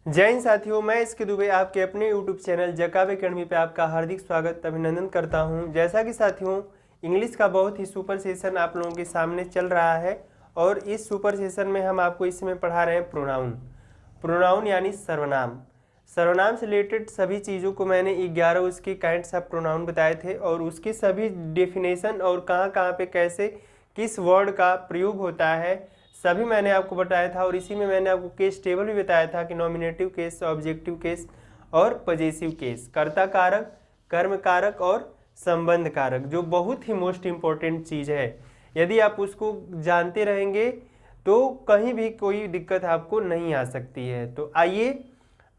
जय हिंद साथियों, मैं इसके दुबे आपके अपने YouTube चैनल जकाब एकेडमी पे आपका हार्दिक स्वागत अभिनंदन करता हूं। जैसा कि साथियों इंग्लिश का बहुत ही सुपर सेशन आप लोगों के सामने चल रहा है और इस सुपर सेशन में हम आपको इस समय पढ़ा रहे हैं प्रोनाउन यानी सर्वनाम। सर्वनाम से रिलेटेड सभी चीज़ों को मैंने 11 उसके काइंड्स ऑफ प्रोनाउन बताए थे और उसके सभी डेफिनेशन और कहाँ कहाँ पे कैसे किस वर्ड का प्रयोग होता है सभी मैंने आपको बताया था। और इसी में मैंने आपको केस टेबल भी बताया था कि नॉमिनेटिव केस, ऑब्जेक्टिव केस और पजेसिव केस, कर्ता कारक, कर्म कारक और संबंध कारक, जो बहुत ही मोस्ट इम्पोर्टेंट चीज़ है। यदि आप उसको जानते रहेंगे तो कहीं भी कोई दिक्कत आपको नहीं आ सकती है। तो आइए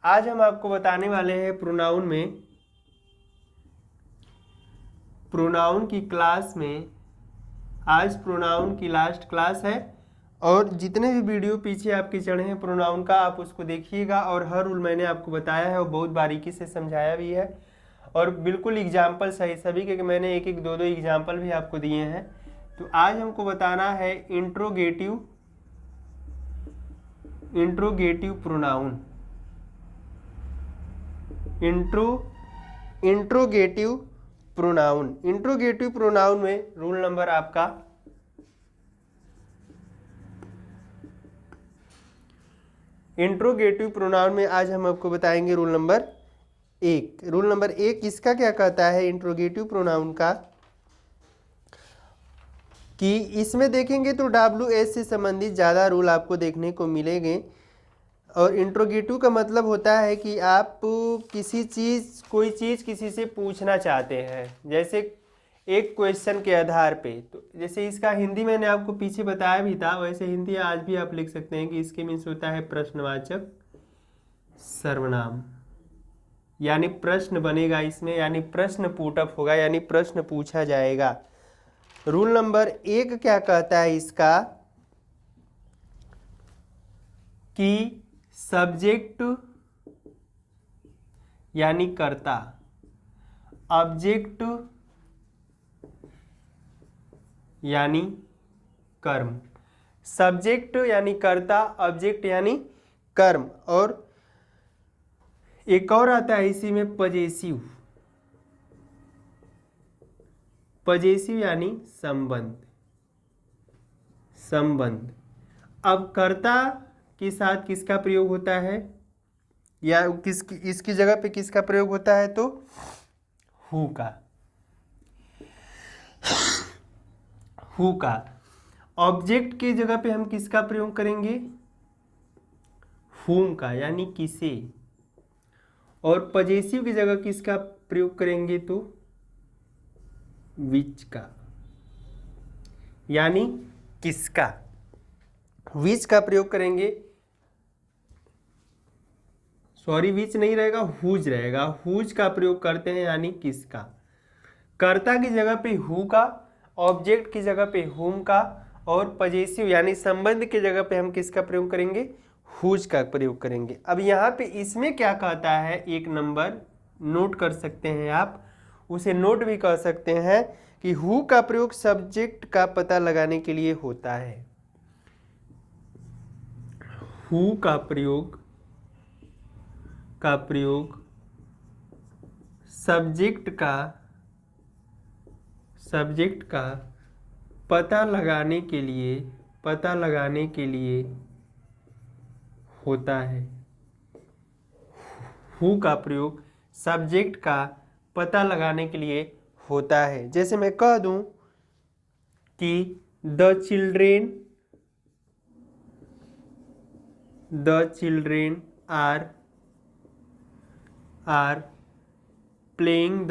आज हम आपको बताने वाले हैं प्रोनाउन की क्लास में। आज प्रोनाउन की लास्ट क्लास है और जितने भी वीडियो पीछे आपके चढ़े हैं प्रोनाउन का आप उसको देखिएगा और हर रूल मैंने आपको बताया है और बहुत बारीकी से समझाया भी है और बिल्कुल एग्जाम्पल सही सभी के मैंने एक एक दो दो एग्जाम्पल भी आपको दिए हैं। तो आज हमको बताना है इंट्रोगेटिव प्रोनाउन। इंट्रोगेटिव प्रोनाउन में रूल नंबर आपका इंट्रोगेटिव प्रोनाउन में आज हम आपको बताएंगे रूल नंबर 1। रूल नंबर 1 इसका क्या कहता है इंट्रोगेटिव प्रोनाउन का, कि इसमें देखेंगे तो WH से संबंधित ज़्यादा रूल आपको देखने को मिलेंगे। और इंट्रोगेटिव का मतलब होता है कि आप कोई चीज़ किसी से पूछना चाहते हैं, जैसे एक क्वेश्चन के आधार पे। तो जैसे इसका हिंदी मैंने आपको पीछे बताया भी था, वैसे हिंदी आज भी आप लिख सकते हैं कि इसके मीन्स होता है प्रश्नवाचक सर्वनाम, यानी प्रश्न बनेगा इसमें, यानी प्रश्न पुटअप होगा, यानी प्रश्न पूछा जाएगा। रूल नंबर 1 क्या कहता है इसका, कि सब्जेक्ट यानी कर्ता, ऑब्जेक्ट यानी कर्म। सब्जेक्ट यानी कर्ता, ऑब्जेक्ट यानी कर्म, और एक और आता है इसी में पजेसिव यानी संबंध। अब कर्ता के साथ किसका प्रयोग होता है, या इसकी जगह पे किसका प्रयोग होता है, तो हु का। ऑब्जेक्ट की जगह पे हम किसका प्रयोग करेंगे, हुम का, यानी किसे। और पजेसिव की जगह किसका प्रयोग करेंगे, तो विच का, यानी किसका। विच का प्रयोग करेंगे, सॉरी विच नहीं रहेगा, हुज रहेगा, हुज का प्रयोग करते हैं, यानी किसका। कर्ता की जगह पे हु का, ऑब्जेक्ट की जगह पे हुम का, और पजेसिव यानी संबंध की जगह पे हम किसका प्रयोग करेंगे, हुज का प्रयोग करेंगे। अब यहाँ पे इसमें क्या कहता है, एक नंबर नोट कर सकते हैं आप, उसे नोट भी कर सकते हैं, कि हु का प्रयोग सब्जेक्ट का पता लगाने के लिए होता है। हु का प्रयोग सब्जेक्ट का पता लगाने के लिए होता है। हु का प्रयोग सब्जेक्ट का पता लगाने के लिए होता है। जैसे मैं कह दूं कि the children are playing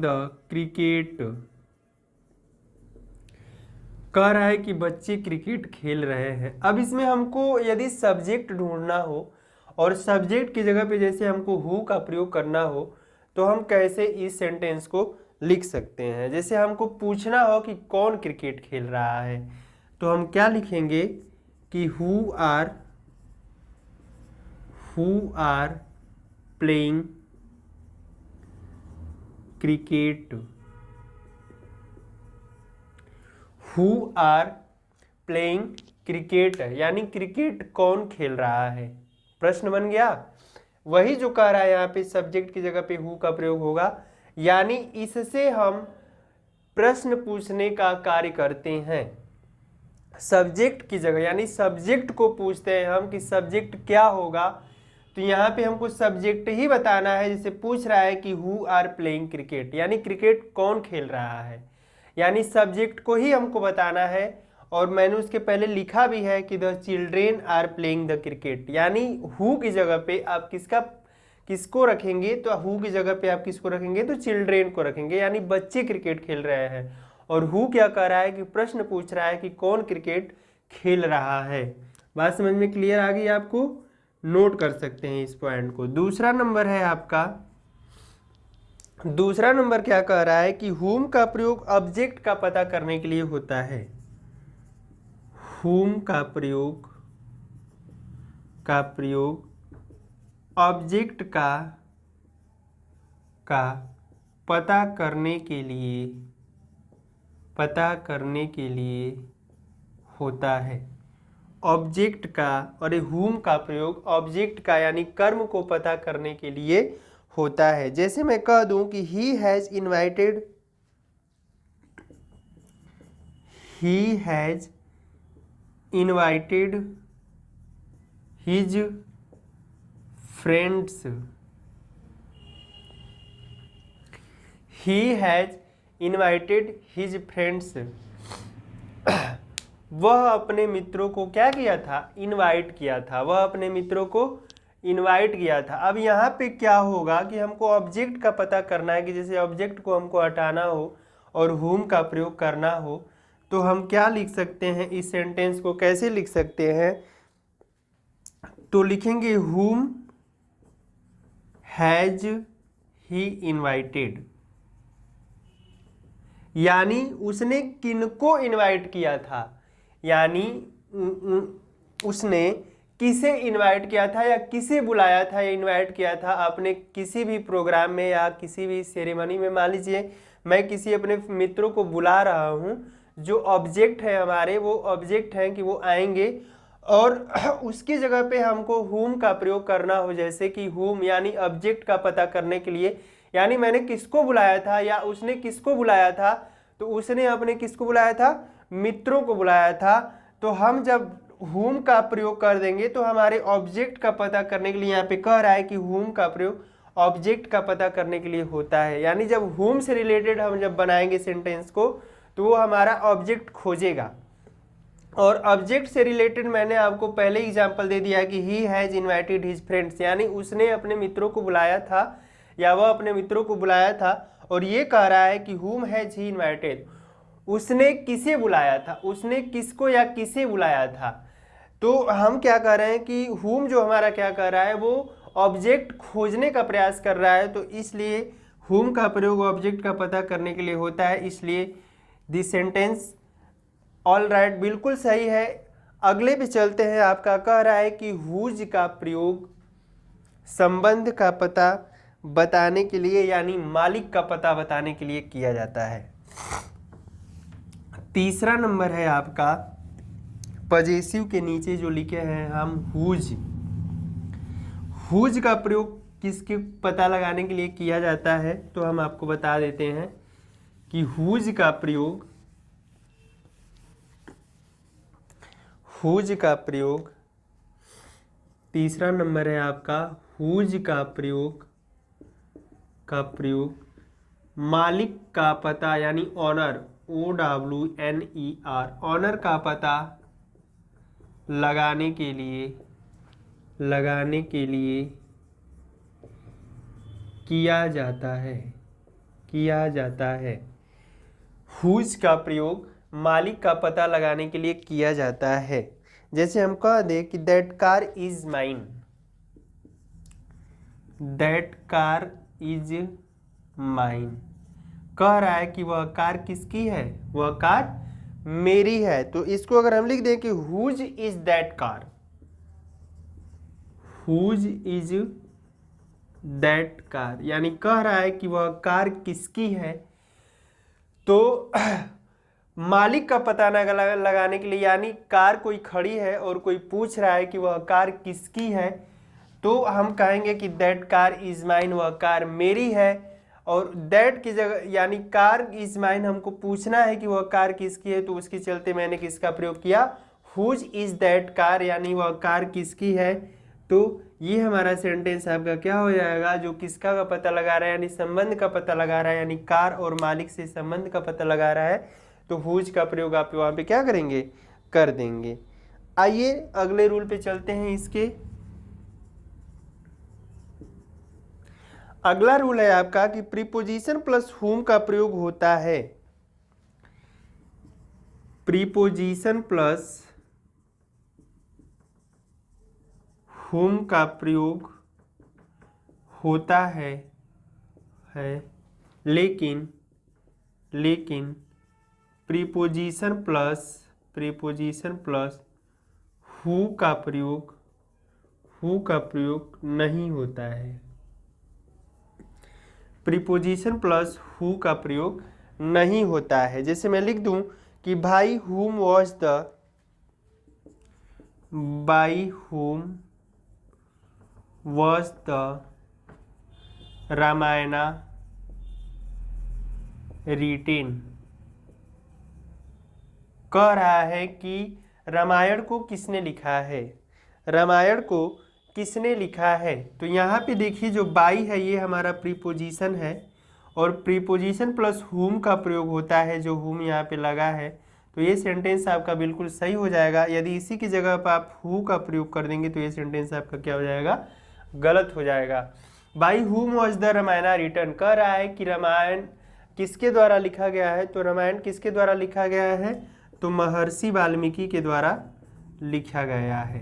the cricket. कह रहा है कि बच्चे क्रिकेट खेल रहे हैं। अब इसमें हमको यदि सब्जेक्ट ढूंढना हो और सब्जेक्ट की जगह पे जैसे हमको हु का प्रयोग करना हो, तो हम कैसे इस सेंटेंस को लिख सकते हैं। जैसे हमको पूछना हो कि कौन क्रिकेट खेल रहा है, तो हम क्या लिखेंगे कि who are playing cricket. Who are playing cricket है, यानी क्रिकेट कौन खेल रहा है, प्रश्न बन गया। वही जो कह रहा है यहाँ पे सब्जेक्ट की जगह पे हु का प्रयोग होगा, यानी इससे हम प्रश्न पूछने का कार्य करते हैं। सब्जेक्ट की जगह, यानी सब्जेक्ट को पूछते हैं हम कि सब्जेक्ट क्या होगा, तो यहाँ पे हमको सब्जेक्ट ही बताना है। जैसे पूछ रहा है कि हु आर प्लेइंग क्रिकेट, यानी क्रिकेट कौन खेल रहा है, यानी सब्जेक्ट को ही हमको बताना है। और मैंने उसके पहले लिखा भी है कि the children are playing the cricket, यानी हु की जगह पे आप किसको रखेंगे, तो हु की जगह पे आप किसको रखेंगे, तो चिल्ड्रेन को रखेंगे, यानी बच्चे क्रिकेट खेल रहे हैं। और हु क्या कह रहा है कि प्रश्न पूछ रहा है कि कौन क्रिकेट खेल रहा है। बात समझ में क्लियर आ गई आपको, नोट कर सकते हैं इस पॉइंट को। दूसरा नंबर है आपका, दूसरा नंबर क्या कह रहा है कि हुम का प्रयोग ऑब्जेक्ट का पता करने के लिए होता है। हुम का प्रयोग ऑब्जेक्ट का पता करने के लिए होता है। ऑब्जेक्ट का, और हुम का प्रयोग ऑब्जेक्ट का यानी कर्म को पता करने के लिए होता है। जैसे मैं कह दूं कि he has invited his friends, he has invited his friends, वह अपने मित्रों को क्या किया था, इनवाइट किया था, वह अपने मित्रों को इनवाइट किया था। अब यहाँ पे क्या होगा कि हमको ऑब्जेक्ट का पता करना है, कि जैसे ऑब्जेक्ट को हमको हटाना हो और हुम का प्रयोग करना हो, तो हम क्या लिख सकते हैं, इस सेंटेंस को कैसे लिख सकते हैं, तो लिखेंगे हुम हैज ही इनवाइटेड, यानी उसने किनको इनवाइट किया था, यानी उसने किसे इनवाइट किया था या किसे बुलाया था या इनवाइट किया था अपने किसी भी प्रोग्राम में या किसी भी सेरेमनी में। मान लीजिए मैं किसी अपने मित्रों को बुला रहा हूँ, जो ऑब्जेक्ट है हमारे, वो ऑब्जेक्ट हैं कि वो आएंगे, और उसकी जगह पे हमको हुम का प्रयोग करना हो, जैसे कि हुम यानी ऑब्जेक्ट का पता करने के लिए, यानी मैंने किसको बुलाया था या उसने किसको बुलाया था, तो उसने अपने किसको बुलाया था, मित्रों को बुलाया था। तो हम जब हुम का प्रयोग कर देंगे तो हमारे ऑब्जेक्ट का पता करने के लिए, यहाँ पे कह रहा है कि हुम का प्रयोग ऑब्जेक्ट का पता करने के लिए होता है, यानी जब हुम से रिलेटेड हम जब बनाएंगे सेंटेंस को, तो वो हमारा ऑब्जेक्ट खोजेगा। और ऑब्जेक्ट से रिलेटेड मैंने आपको पहले एग्जांपल दे दिया कि he has invited his friends, यानी उसने अपने मित्रों को बुलाया था या वह अपने मित्रों को बुलाया था। और ये कह रहा है कि हुम हैज ही इनवाइटेड, उसने किसे बुलाया था, उसने किसको या किसे बुलाया था। तो हम क्या कह रहे हैं कि हुम जो हमारा क्या कर रहा है, वो ऑब्जेक्ट खोजने का प्रयास कर रहा है, तो इसलिए हुम का प्रयोग ऑब्जेक्ट का पता करने के लिए होता है, इसलिए दिस सेंटेंस ऑल राइट बिल्कुल सही है। अगले पे चलते हैं, आपका कह रहा है कि हुज का प्रयोग संबंध का पता बताने के लिए यानी मालिक का पता बताने के लिए किया जाता है। तीसरा नंबर है आपका पजेसिव के नीचे जो लिखे हैं हम हुज। हुज का प्रयोग किसके पता लगाने के लिए किया जाता है, तो हम आपको बता देते हैं कि हुज का प्रयोग तीसरा नंबर है आपका हुज का प्रयोग मालिक का पता यानी ऑनर, OWNER, ऑनर का पता लगाने के लिए किया जाता है। हुज का प्रयोग मालिक का पता लगाने के लिए किया जाता है। जैसे हम कह दें कि that car is mine, that car is mine, कह रहा है कि वह कार किसकी है, वह कार मेरी है। तो इसको अगर हम लिख दें कि whose is that car, whose is that car, यानी कह रहा है कि वह कार किसकी है। तो मालिक का पता लगाने के लिए, यानी कार कोई खड़ी है और कोई पूछ रहा है कि वह कार किसकी है, तो हम कहेंगे कि दैट कार इज माइन, वह कार मेरी है। और दैट की जगह यानी कार इज माइन हमको पूछना है कि वह कार किसकी है, तो उसके चलते मैंने किसका प्रयोग किया, हुज इज दैट कार, यानी वह कार किसकी है। तो ये हमारा सेंटेंस आपका क्या हो जाएगा, जो किसका का पता लगा रहा है यानी संबंध का पता लगा रहा है, यानी कार और मालिक से संबंध का पता लगा रहा है, तो हुज का प्रयोग आप वहाँ पे क्या करेंगे, कर देंगे। आइए अगले रूल पे चलते हैं। इसके अगला रूल है आपका कि प्रीपोजिशन प्लस हुम का प्रयोग होता है। प्रीपोजिशन प्लस हुम का प्रयोग होता है लेकिन प्रीपोजिशन प्लस हु का प्रयोग नहीं होता है। प्रीपोजिशन प्लस हु का प्रयोग नहीं होता है। जैसे मैं लिख दूं कि बाई हुम वॉज द रामायणा रिटेन, कह रहा है कि रामायण को किसने लिखा है, रामायण को किसने लिखा है। तो यहाँ पे देखिए जो बाई है ये हमारा प्रीपोजिशन है और प्रीपोजिशन प्लस हुम का प्रयोग होता है, जो हुम यहाँ पे लगा है, तो ये सेंटेंस आपका बिल्कुल सही हो जाएगा। यदि इसी की जगह पर आप हु का प्रयोग कर देंगे तो ये सेंटेंस आपका क्या हो जाएगा, गलत हो जाएगा। बाई हुम वॉज द रामायणा रिटन, कह रहा है कि रामायण किसके द्वारा लिखा गया है, तो रामायण किसके द्वारा लिखा गया है, तो महर्षि वाल्मीकि के द्वारा लिखा गया है।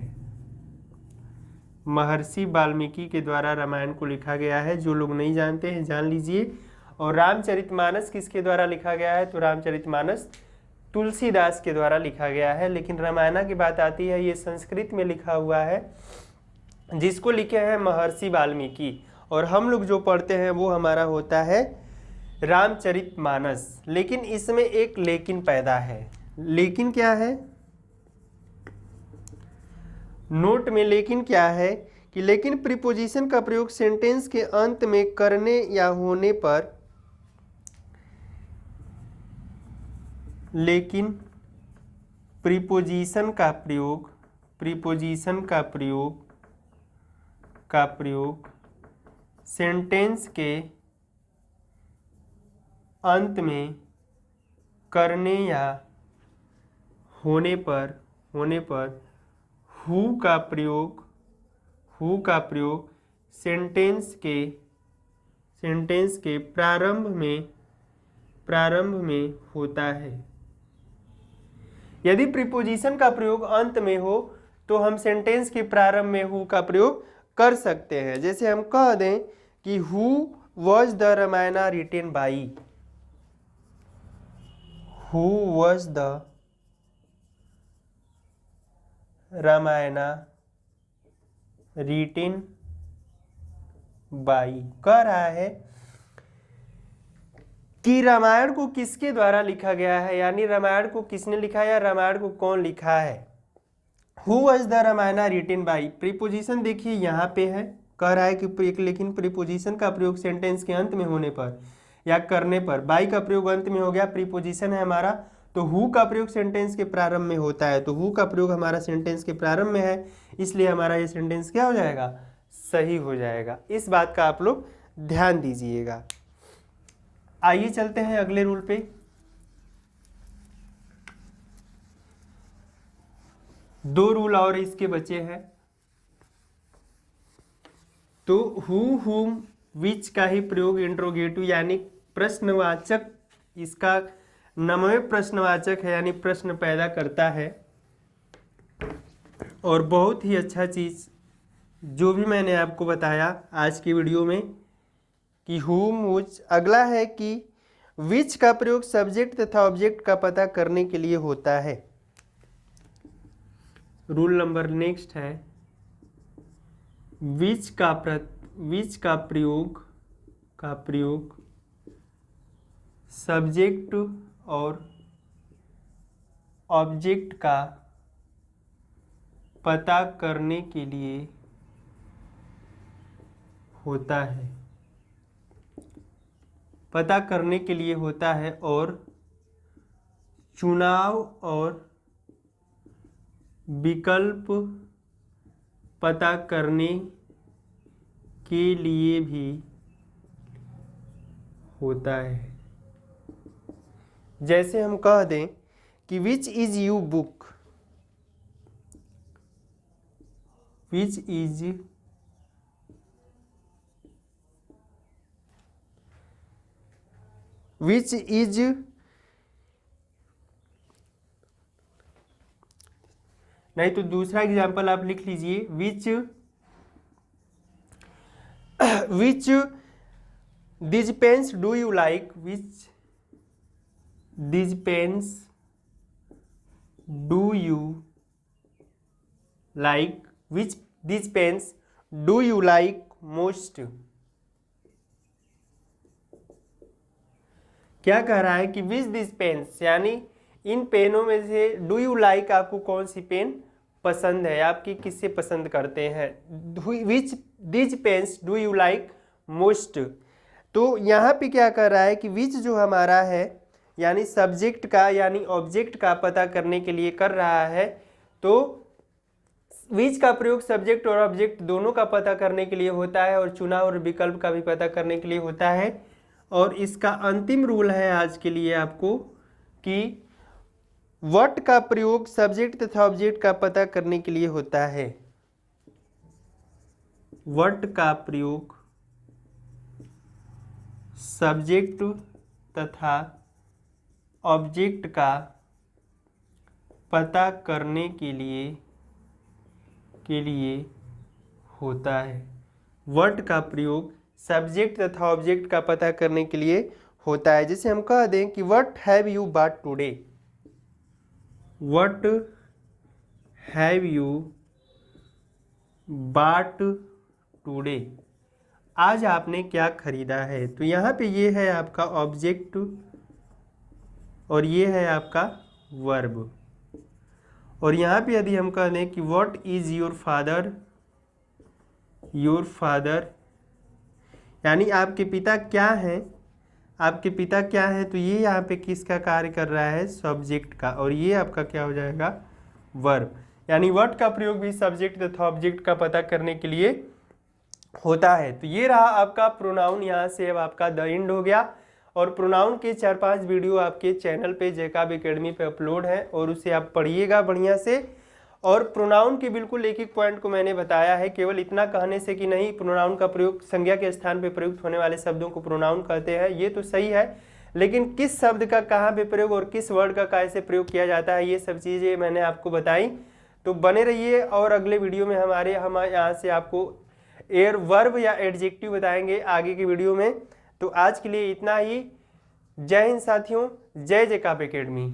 महर्षि वाल्मीकि के द्वारा रामायण को लिखा गया है। जो लोग नहीं जानते हैं जान लीजिए। और रामचरितमानस किसके द्वारा लिखा गया है, तो रामचरितमानस तुलसीदास के द्वारा लिखा गया है। लेकिन रामायण की बात आती है, ये संस्कृत में लिखा हुआ है, जिसको लिखे हैं महर्षि वाल्मीकि, और हम लोग जो पढ़ते हैं वो हमारा होता है रामचरितमानस। लेकिन इसमें एक लेकिन पैदा है। लेकिन क्या है, नोट में लेकिन क्या है कि लेकिन प्रीपोजिशन का प्रयोग सेंटेंस के अंत में करने या होने पर, लेकिन प्रीपोजिशन का प्रयोग सेंटेंस के अंत में करने या होने पर हु का प्रयोग सेंटेंस के प्रारंभ में होता है। यदि प्रीपोजिशन का प्रयोग अंत में हो तो हम सेंटेंस के प्रारंभ में हु का प्रयोग कर सकते हैं। जैसे हम कह दें कि who was the Ramayana written by, who was the Ramayana written by, कह रहा है कि रामायण को किसके द्वारा लिखा गया है, यानी रामायण को किसने लिखा है या रामायण को कौन लिखा है। Who was the Ramayana written by, preposition देखिए यहाँ पे है, कह रहा है कि लेकिन प्रीपोजिशन का प्रयोग सेंटेंस के अंत में होने पर या करने पर, बाई का प्रयोग अंत में हो गया, प्रीपोजिशन है हमारा, तो हु का प्रयोग सेंटेंस के प्रारंभ में होता है, तो हु का प्रयोग हमारा सेंटेंस के प्रारंभ में है, इसलिए हमारा ये सेंटेंस क्या हो जाएगा, सही हो जाएगा। इस बात का आप लोग ध्यान दीजिएगा। आइए चलते हैं अगले रूल पे। दो रूल और इसके बचे हैं। तो हु हुम विच का ही प्रयोग इंट्रोगेटिव यानी प्रश्नवाचक, इसका नमवे प्रश्नवाचक है यानी प्रश्न पैदा करता है। और बहुत ही अच्छा चीज़ जो भी मैंने आपको बताया आज की वीडियो में कि हुम विच, अगला है कि विच का प्रयोग सब्जेक्ट तथा ऑब्जेक्ट का पता करने के लिए होता है। रूल नंबर नेक्स्ट है विच का प्रयोग सब्जेक्ट और ऑब्जेक्ट का पता करने के लिए होता है, पता करने के लिए होता है, और चुनाव और विकल्प पता करने के लिए भी होता है। जैसे हम कह दें कि which is you book, which is नहीं तो दूसरा एग्जाम्पल आप लिख लीजिए, which this pens do you like, which this pens do you like, which this pens do you like most. क्या कह रहा है कि विच दिस पेन्स, यानी इन पेनों में से डू यू लाइक, आपको कौन सी पेन पसंद है, आपकी किससे पसंद करते हैं। Which this pens do you like most. तो यहाँ पे क्या कर रहा है कि विच जो हमारा है यानी सब्जेक्ट का यानी ऑब्जेक्ट का पता करने के लिए कर रहा है। तो विच का प्रयोग सब्जेक्ट और ऑब्जेक्ट दोनों का पता करने के लिए होता है, और चुनाव और विकल्प का भी पता करने के लिए होता है। और इसका अंतिम रूल है आज के लिए आपको कि व्हाट का प्रयोग सब्जेक्ट तथा ऑब्जेक्ट का पता करने के लिए होता है। व्हाट का प्रयोग सब्जेक्ट तथा ऑब्जेक्ट का पता करने के लिए होता है। व्हाट का प्रयोग सब्जेक्ट तथा ऑब्जेक्ट का पता करने के लिए होता है। जैसे हम कह दें कि what have you bought today, what have you bought today, आज आपने क्या खरीदा है। तो यहाँ पे ये है आपका ऑब्जेक्ट और ये है आपका वर्ब। और यहाँ पे यदि हम कह दें कि what is your father, your father यानी आपके पिता क्या हैं, आपके पिता क्या है, तो ये यहाँ पे किसका कार्य कर रहा है, सब्जेक्ट का, और ये आपका क्या हो जाएगा, वर्ब। यानी व्हाट का प्रयोग भी सब्जेक्ट तथा ऑब्जेक्ट का पता करने के लिए होता है। तो ये रहा आपका प्रोनाउन, यहाँ से अब आपका द एंड हो गया। और प्रोनाउन के 4-5 वीडियो आपके चैनल पे जैकब एकेडमी पे अपलोड है, और उसे आप पढ़िएगा बढ़िया से। और प्रोनाउन के बिल्कुल एक एक पॉइंट को मैंने बताया है, केवल इतना कहने से कि नहीं प्रोनाउन का प्रयोग संज्ञा के स्थान पे प्रयुक्त होने वाले शब्दों को प्रोनाउन कहते हैं, ये तो सही है, लेकिन किस शब्द का कहाँ पे प्रयोग और किस वर्ड का कैसे प्रयोग किया जाता है, ये सब चीज़ें मैंने आपको बताई। तो बने रहिए, और अगले वीडियो में हम यहाँ से आपको एयर वर्ब या एडजेक्टिव बताएंगे आगे की वीडियो में। तो आज के लिए इतना ही। जय हिंद साथियों, जय जैकब एकेडमी।